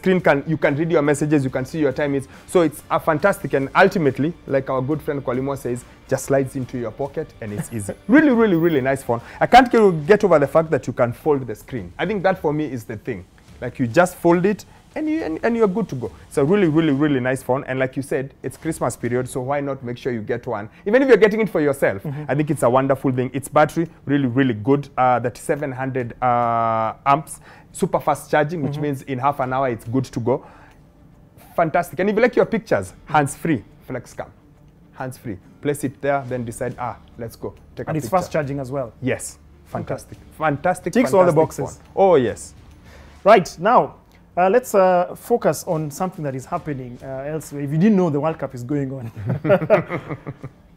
screen you can read your messages, you can see your time is. So it's a fantastic, and ultimately, like our good friend Kwalimo says, just slides into your pocket and it's easy. Really, really, really nice phone. I can't get over the fact that you can fold the screen. I think that for me is the thing. Like you just fold it and you're good to go. It's a really, really, really nice phone. And like you said, it's Christmas period, so why not make sure you get one? Even if you're getting it for yourself, I think it's a wonderful thing. Its battery, really, really good. That 700 amps, super fast charging, which means in half an hour, it's good to go. Fantastic. And if you like your pictures, hands-free, flex cam. Hands-free. Place it there, then decide, let's go. Take a picture. And it's fast charging as well. Yes. Fantastic. Okay. Fantastic. Ticks all the boxes. Phone. Oh, yes. Right. Now, let's focus on something that is happening elsewhere. If you didn't know, the World Cup is going on.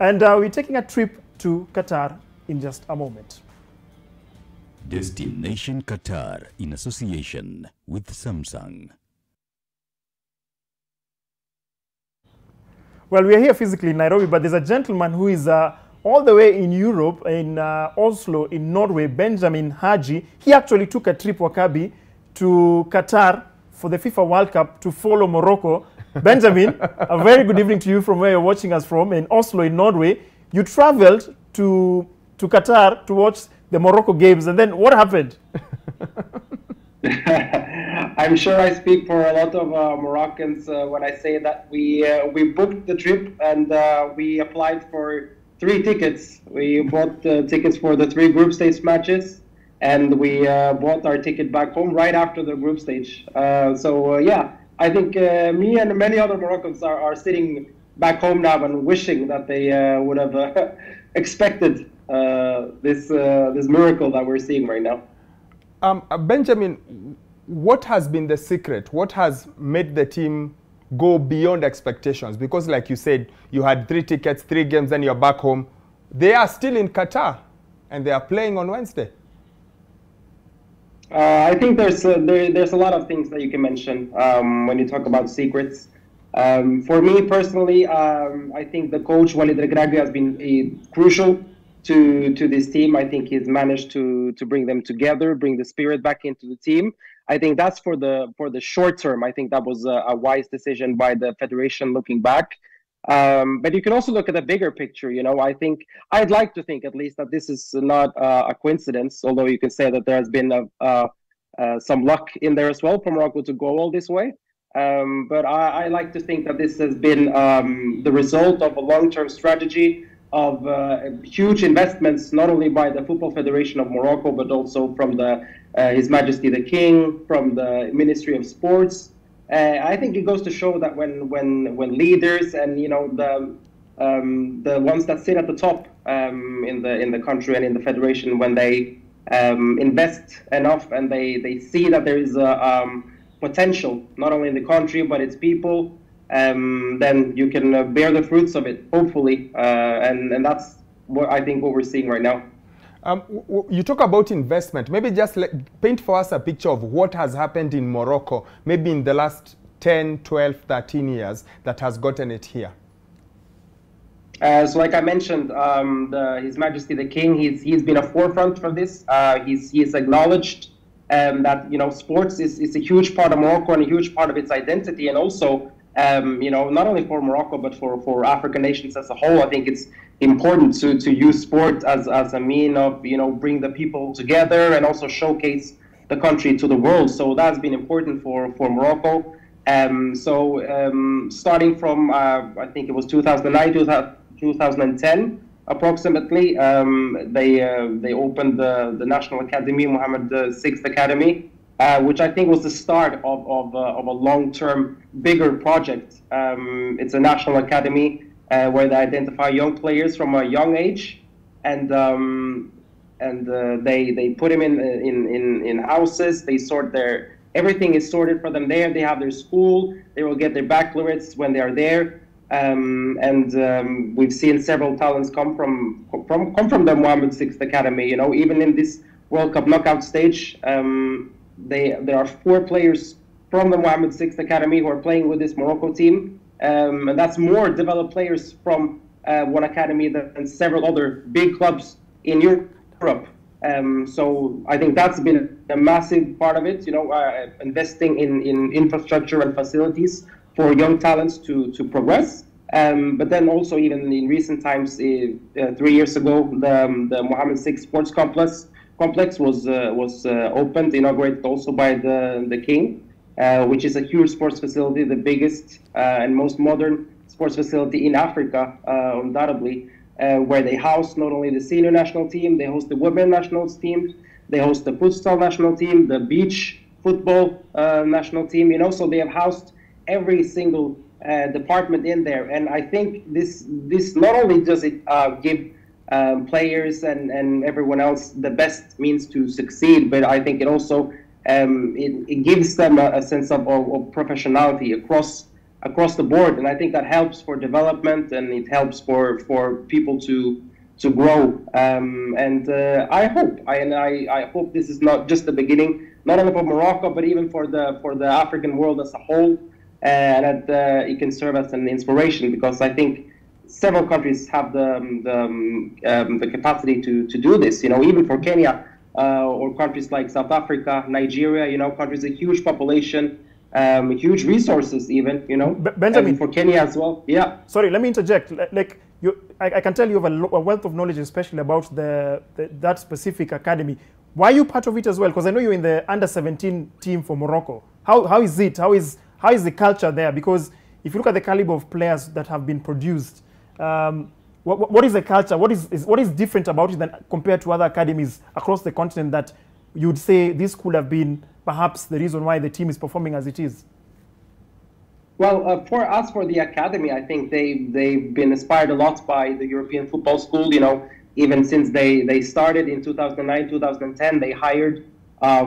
And we're taking a trip to Qatar in just a moment. Destination Qatar in association with Samsung. Well, we are here physically in Nairobi, but there's a gentleman who is all the way in Europe, in Oslo, in Norway, Benjamin Haji. He actually took a trip, Wakabi, to Qatar for the FIFA World Cup to follow Morocco. Benjamin, a very good evening to you from where you're watching us from, in Oslo, in Norway. You traveled to Qatar to watch the Morocco games, and then what happened? I'm sure I speak for a lot of Moroccans when I say that we booked the trip and we applied for 3 tickets. We bought tickets for the 3 group stage matches, and we bought our ticket back home right after the group stage. Yeah, I think me and many other Moroccans are sitting back home now and wishing that they would have expected this miracle that we're seeing right now. Benjamin, what has been the secret? What has made the team go beyond expectations? Because like you said, you had 3 tickets, 3 games, then you're back home. They are still in Qatar, and they are playing on Wednesday. I think there's a lot of things that you can mention when you talk about secrets. For me personally, I think the coach Walid Regragui has been crucial to this team. I think he's managed to bring them together, bring the spirit back into the team. I think that's for the short term. I think that was a wise decision by the federation looking back. But you can also look at the bigger picture. You know, I'd like to think at least that this is not a coincidence, although you can say that there has been some luck in there as well for Morocco to go all this way. But I like to think that this has been the result of a long-term strategy of huge investments, not only by the Football Federation of Morocco, but also from His Majesty the King, from the Ministry of Sports. I think it goes to show that when leaders and the ones that sit at the top in the country and in the federation, when they invest enough and they see that there is a potential not only in the country but its people, then you can bear the fruits of it, hopefully, and that's what I think what we're seeing right now. You talk about investment. Maybe just paint for us a picture of what has happened in Morocco, maybe in the last 10, 12, 13 years that has gotten it here. So like I mentioned, His Majesty the King, he's been a forefront for this. He's acknowledged that sports is a huge part of Morocco and a huge part of its identity, and also not only for Morocco but for African nations as a whole. I think it's important to use sport as a mean of bring the people together and also showcase the country to the world. So that's been important for Morocco. Starting from I think it was 2009, 2010 approximately, they opened the National Academy, Mohammed VI Academy, which I think was the start of a long-term, bigger project. It's a national academy where they identify young players from a young age, and they put them in houses. They sort everything is sorted for them there. They have their school. They will get their baccalaureates when they are there. We've seen several talents come from the Mohammed VI Academy. Even in this World Cup knockout stage, there are 4 players from the Mohammed VI Academy who are playing with this Morocco team, and that's more developed players from one academy than several other big clubs in Europe. So I think that's been a massive part of it, investing in infrastructure and facilities for young talents to progress. But then also even in recent times, 3 years ago, the Mohammed VI Sports Complex was opened, inaugurated also by the King, which is a huge sports facility, the biggest and most modern sports facility in Africa, undoubtedly. Where they house not only the senior national team, they host the women national team, they host the futsal national team, the beach football national team, so they have housed every single department in there. And I think this not only does it give players and everyone else the best means to succeed, but I think it also it gives them a sense of professionality across the board, and I think that helps for development, and it helps for people to grow. I hope this is not just the beginning, not only for Morocco, but even for the African world as a whole, and that it can serve as an inspiration, because I think several countries have the capacity to do this. Even for Kenya or countries like South Africa, Nigeria, countries with a huge population. Huge resources, even, Benjamin, for Kenya as well. Yeah. Sorry, let me interject. I can tell you have a wealth of knowledge, especially about that specific academy. Why are you part of it as well? Because I know you're in the under-17 team for Morocco. How is it? How is the culture there? Because if you look at the caliber of players that have been produced, what is the culture? What is different about it than compared to other academies across the continent that you'd say this could have been perhaps the reason why the team is performing as it is? Well, for the academy, I think they've been inspired a lot by the European Football School. Even since they started in 2009, 2010, they hired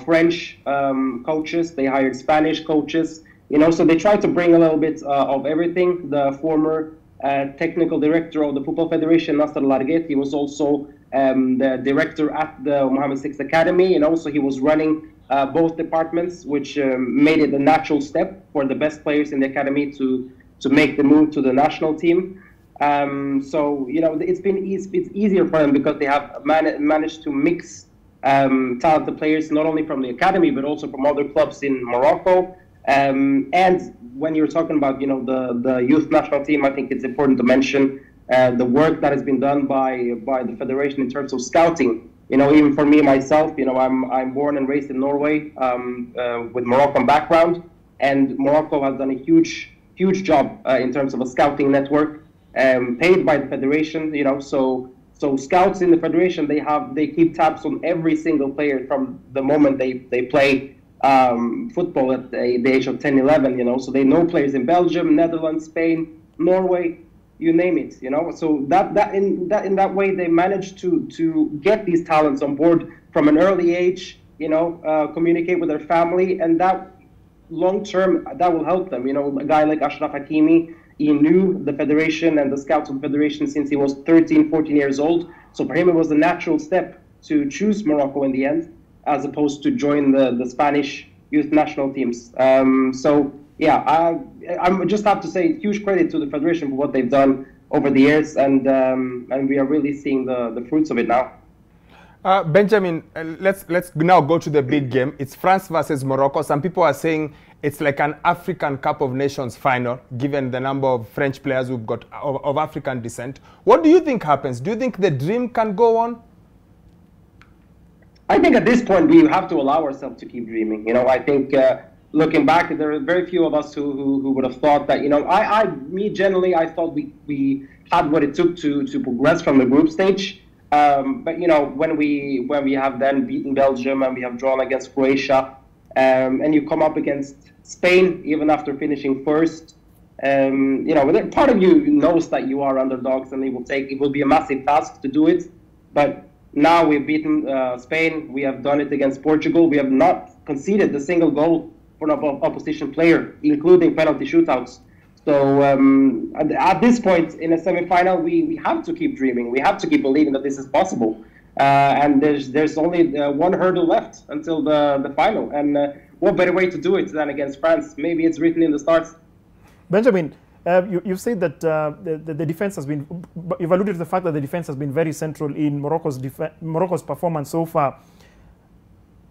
French coaches, they hired Spanish coaches. So they tried to bring a little bit of everything. The former technical director of the Football Federation, Nasser Larguet, he was also the director at the Mohammed VI Academy, so he was running both departments, which made it a natural step for the best players in the academy to make the move to the national team. So it's easier for them because they have managed to mix talented players not only from the academy but also from other clubs in Morocco. And when you're talking about the youth national team, I think it's important to mention the work that has been done by the federation in terms of scouting. Even for me myself, I'm born and raised in Norway with Moroccan background, and Morocco has done a huge job in terms of a scouting network paid by the federation. So scouts in the federation, they keep tabs on every single player from the moment they play football at the age of 10, 11. So they know players in Belgium, Netherlands, Spain, Norway, you name it, So in that way they managed to get these talents on board from an early age, communicate with their family, and that long term that will help them. A guy like Ashraf Hakimi, he knew the federation and the scouts of the federation since he was 13, 14 years old. So for him it was a natural step to choose Morocco in the end, as opposed to join the Spanish youth national teams. Yeah, I just have to say huge credit to the federation for what they've done over the years, and we are really seeing the fruits of it now. Benjamin, let's now go to the big game. It's France versus Morocco. Some people are saying it's like an African Cup of Nations final, given the number of French players who've got of African descent. What do you think happens? Do you think the dream can go on? I think at this point we have to allow ourselves to keep dreaming. I think looking back, there are very few of us who would have thought that. Generally, I thought we had what it took to progress from the group stage. But when we have then beaten Belgium and we have drawn against Croatia, and you come up against Spain even after finishing first, part of you knows that you are underdogs and it will be a massive task to do it. But now we've beaten Spain. We have done it against Portugal. We have not conceded a single goal for an opposition player, including penalty shootouts. So at this point in a semi-final, we have to keep dreaming. We have to keep believing that this is possible. And there's only one hurdle left until the final. And what better way to do it than against France? Maybe it's written in the stars. Benjamin, You said that the defense has been, you've alluded to the fact that the defense has been very central in Morocco's performance so far.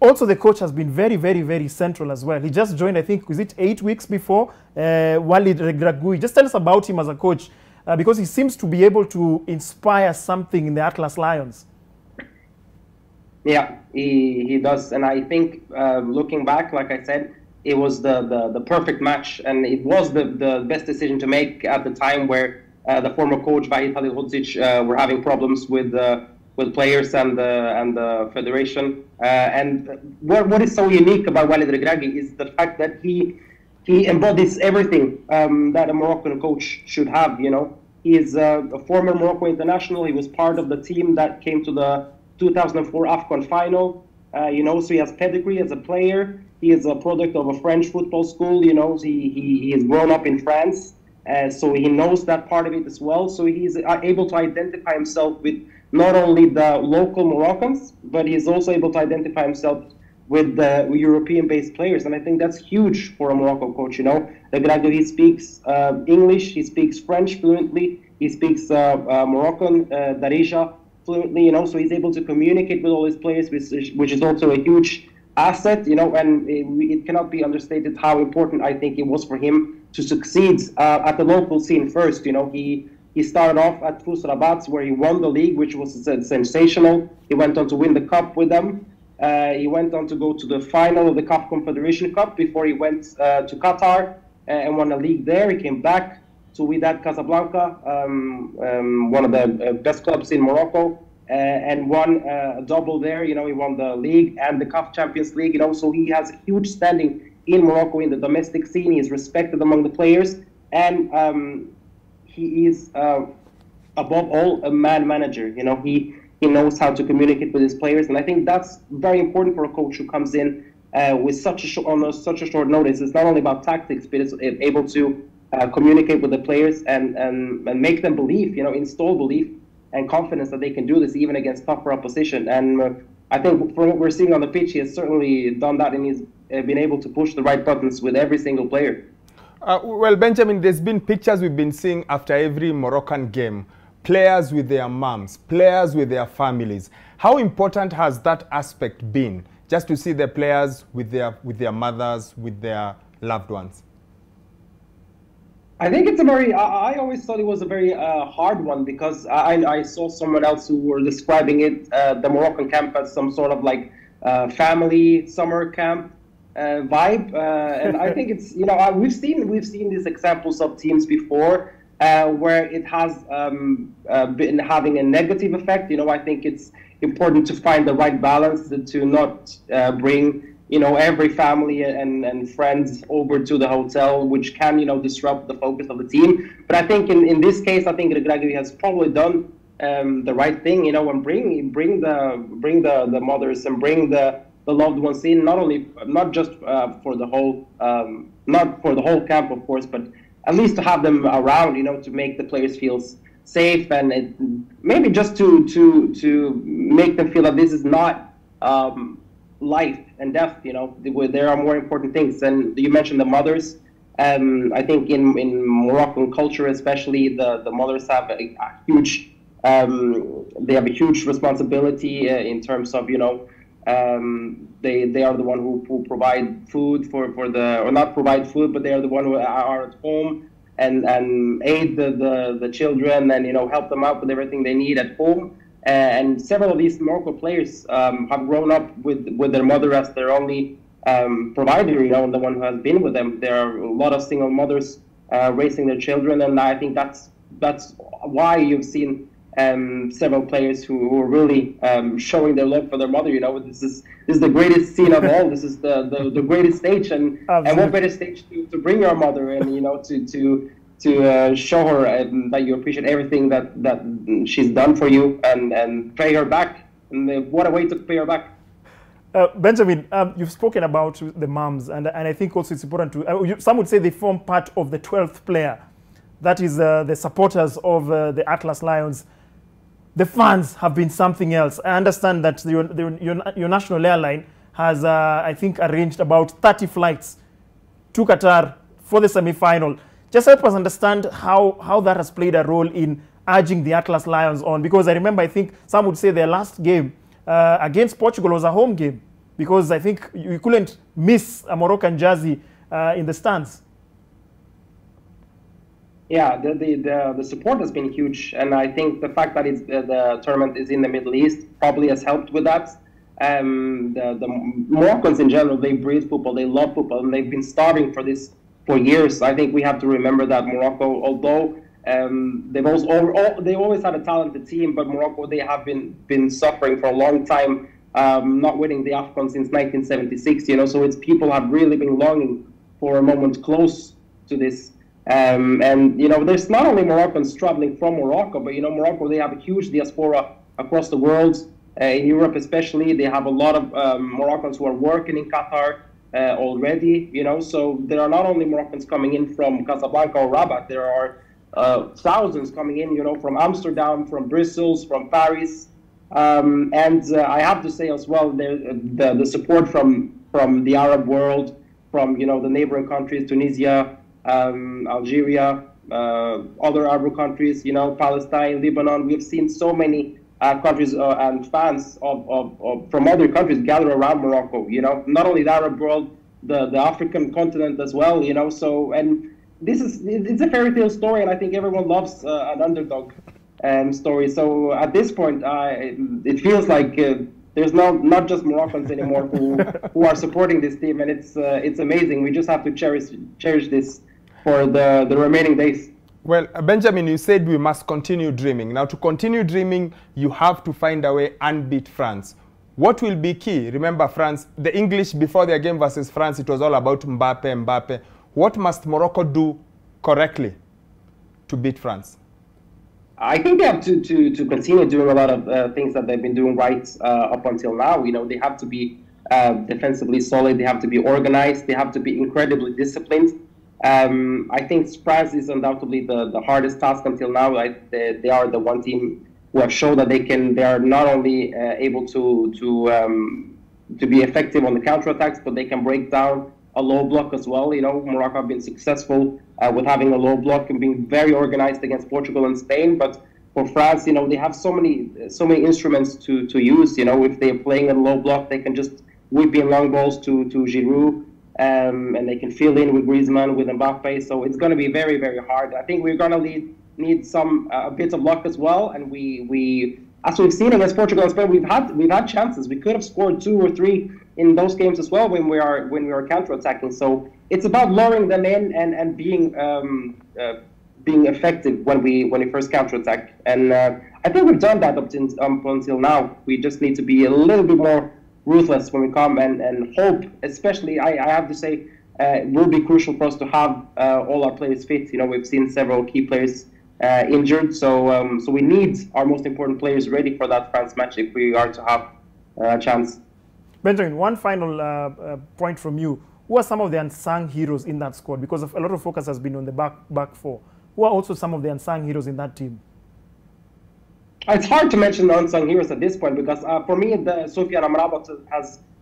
Also, the coach has been very, very, very central as well. He just joined, I think, was it 8 weeks before Walid Regragui. Just tell us about him as a coach, because he seems to be able to inspire something in the Atlas Lions. Yeah, he does. And I think, looking back, like I said, it was the perfect match, and it was the best decision to make at the time where the former coach Vahid Halilhodzic were having problems with players and the federation. And what is so unique about Walid Regragui is the fact that he embodies everything that a Moroccan coach should have. You know, he is a former Morocco international. He was part of the team that came to the 2004 AFCON final. You know, so he has pedigree as a player. He is a product of a French football school. You know, he has grown up in France, so he knows that part of it as well. So he's able to identify himself with not only the local Moroccans, but he's also able to identify himself with the European-based players. And I think that's huge for a Morocco coach. You know, Regragui, he speaks English, he speaks French fluently, he speaks Moroccan, Darija fluently. You know, so he's able to communicate with all his players, which is also a huge asset, you know, and it cannot be understated how important I think it was for him to succeed at the local scene first. You know, he started off at FUS Rabat, where he won the league, which was sensational. He went on to win the cup with them. He went on to go to the final of the CAF Confederation Cup before he went to Qatar and won a league there. He came back to Wydad Casablanca, one of the best clubs in Morocco. And won a double there. You know, he won the league and the CAF Champions League. You know, so he has a huge standing in Morocco in the domestic scene. He is respected among the players, and he is above all a manager. You know, he knows how to communicate with his players, and I think that's very important for a coach who comes in with such a short notice. It's not only about tactics, but it's able to communicate with the players and make them believe. You know, install belief and confidence that they can do this even against tougher opposition. And I think from what we're seeing on the pitch, he has certainly done that, and he's been able to push the right buttons with every single player. Well, Benjamin, there's been pictures we've been seeing after every Moroccan game. Players with their moms, players with their families. How important has that aspect been, just to see the players with their mothers, with their loved ones? I think it's a very, I always thought it was a very hard one, because I saw someone else who were describing it, the Moroccan camp, as some sort of like family summer camp vibe. And I think it's, you know, we've seen these examples of teams before where it has been having a negative effect. You know, I think it's important to find the right balance to not bring, you know, every family and friends over to the hotel, which can, you know, disrupt the focus of the team. But I think in this case, I think Regragui has probably done the right thing, you know, and bring the mothers and bring the loved ones in, not just for the whole not for the whole camp, of course, but at least to have them around, you know, to make the players feel safe, and maybe just to make them feel that this is not life and death. You know, there are more important things. And you mentioned the mothers. I think in Moroccan culture, especially, the mothers have a huge they have a huge responsibility in terms of, you know, they are the one who provide food for the, or not provide food, but they are the one who are at home and aid the children, and, you know, help them out with everything they need at home. And several of these Morocco players have grown up with their mother as their only provider, you know, the one who has been with them. There are a lot of single mothers raising their children, and I think that's why you've seen several players who are really showing their love for their mother. You know, this is the greatest scene of all. This is the greatest stage, and what better stage to bring your mother, and, you know, to show her that you appreciate everything that she's done for you, and pay her back. And what a way to pay her back. Benjamin, you've spoken about the moms, and I think also it's important to, some would say they form part of the 12th player. That is the supporters of the Atlas Lions. The fans have been something else. I understand that your national airline has, I think, arranged about 30 flights to Qatar for the semi-final. Just help us understand how that has played a role in urging the Atlas Lions on, because I remember, I think some would say their last game against Portugal was a home game, because I think you couldn't miss a Moroccan jersey in the stands. Yeah, the support has been huge, and I think the fact that the tournament is in the Middle East probably has helped with that. The Moroccans in general, they breathe football, they love football, and they've been starving for this for years. I think we have to remember that Morocco, although they always had a talented team, but Morocco, they have been suffering for a long time, not winning the AFCON since 1976. You know, so it's people have really been longing for a moment close to this. And you know, there's not only Moroccans traveling from Morocco, but you know, Morocco, they have a huge diaspora across the world. In Europe especially, they have a lot of Moroccans who are working in Qatar already, you know, so there are not only Moroccans coming in from Casablanca or Rabat, there are thousands coming in, you know, from Amsterdam, from Brussels, from Paris, and I have to say as well, the support from the Arab world, from, you know, the neighboring countries, Tunisia, Algeria, other Arab countries, you know, Palestine, Lebanon. We've seen so many countries and fans from other countries gather around Morocco. You know, not only the Arab world, the African continent as well. You know, so and it's a fairy tale story, and I think everyone loves an underdog story. So at this point, it feels like there's not just Moroccans anymore who are supporting this team, and it's amazing. We just have to cherish this for the remaining days. Well, Benjamin, you said we must continue dreaming. Now, to continue dreaming, you have to find a way and beat France. What will be key? Remember, France, the English before their game versus France, it was all about Mbappe. What must Morocco do correctly to beat France? I think they have to continue doing a lot of things that they've been doing right up until now. You know, they have to be defensively solid. They have to be organized. They have to be incredibly disciplined. I think France is undoubtedly the hardest task until now. They are the one team who have shown that they are not only able to be effective on the counterattacks, but they can break down a low block as well. You know, Morocco have been successful with having a low block and being very organized against Portugal and Spain. But for France, you know, they have so many instruments to use. You know, if they're playing a low block, they can just whip in long balls to Giroud. And they can fill in with Griezmann, with Mbappe. So it's going to be very, very hard. I think we're going to need some a bit of luck as well. And we as we've seen against Portugal and Spain, we've had chances. We could have scored 2 or 3 in those games as well when we are counterattacking. So it's about luring them in and being effective when we first counterattack. And I think we've done that up until now. We just need to be a little bit more ruthless when we come and hope, especially I have to say, it will be crucial for us to have all our players fit. You know, we've seen several key players injured, so we need our most important players ready for that France match if we are to have a chance. Benjamin, one final point from you. Who are some of the unsung heroes in that squad? Because a lot of focus has been on the back four. Who are also some of the unsung heroes in that team? It's hard to mention the unsung heroes at this point because for me, Sofiane Amrabat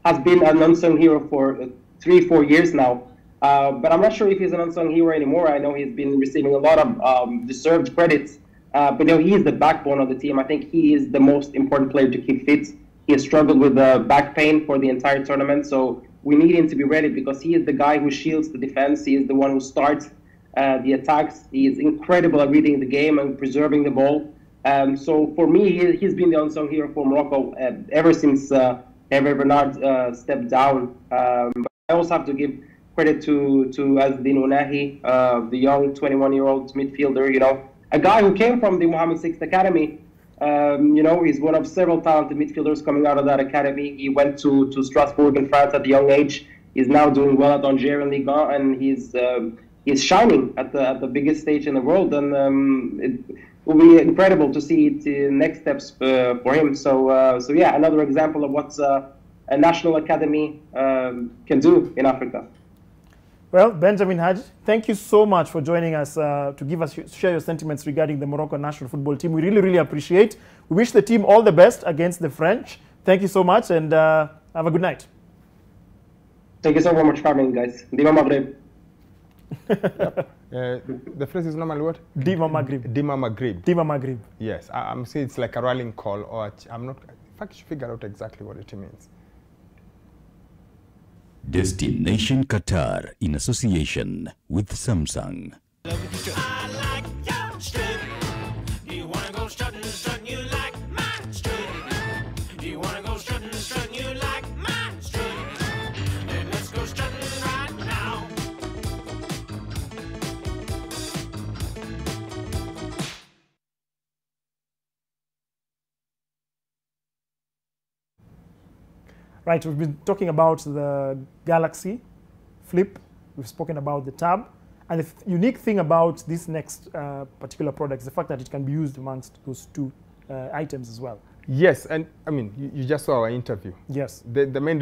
has been an unsung hero for 3-4 years now. But I'm not sure if he's an unsung hero anymore. I know he's been receiving a lot of deserved credits. But you know, he is the backbone of the team. I think he is the most important player to keep fit. He has struggled with back pain for the entire tournament. So we need him to be ready because he is the guy who shields the defense. He is the one who starts the attacks. He is incredible at reading the game and preserving the ball. So for me, he's been the unsung hero for Morocco ever since Hervé Bernard stepped down. But I also have to give credit to Azdin Ounahi, the young 21-year-old midfielder. You know, a guy who came from the Mohammed VI Academy. You know, he's one of several talented midfielders coming out of that academy. He went to Strasbourg in France at a young age. He's now doing well at Angers in Ligue 1, and he's shining at the biggest stage in the world. And it will be incredible to see the next steps for him. So yeah, another example of what a national academy can do in Africa. Well, Benjamin Hadji, thank you so much for joining us to share your sentiments regarding the Morocco national football team. We really, really appreciate. We wish the team all the best against the French. Thank you so much, and have a good night. Thank you so much for having me, guys. Viva Maghreb. The phrase is normally what? Diva Maghrib. Dima Maghrib. Diva Maghrib. Yes, I'm saying it's like a rallying call, or I'm not. In fact, you should figure out exactly what it means. Destination Qatar in association with Samsung. I like your strut. Do you wanna go strutting, strutting? You like my strut. Do you wanna go strutting, strutting? You like my strut. Then let's go strutting right now. Right, we've been talking about the Galaxy Flip. We've spoken about the Tab. And the unique thing about this next particular product is the fact that it can be used amongst those two items as well. Yes, and I mean, you just saw our interview. Yes. The main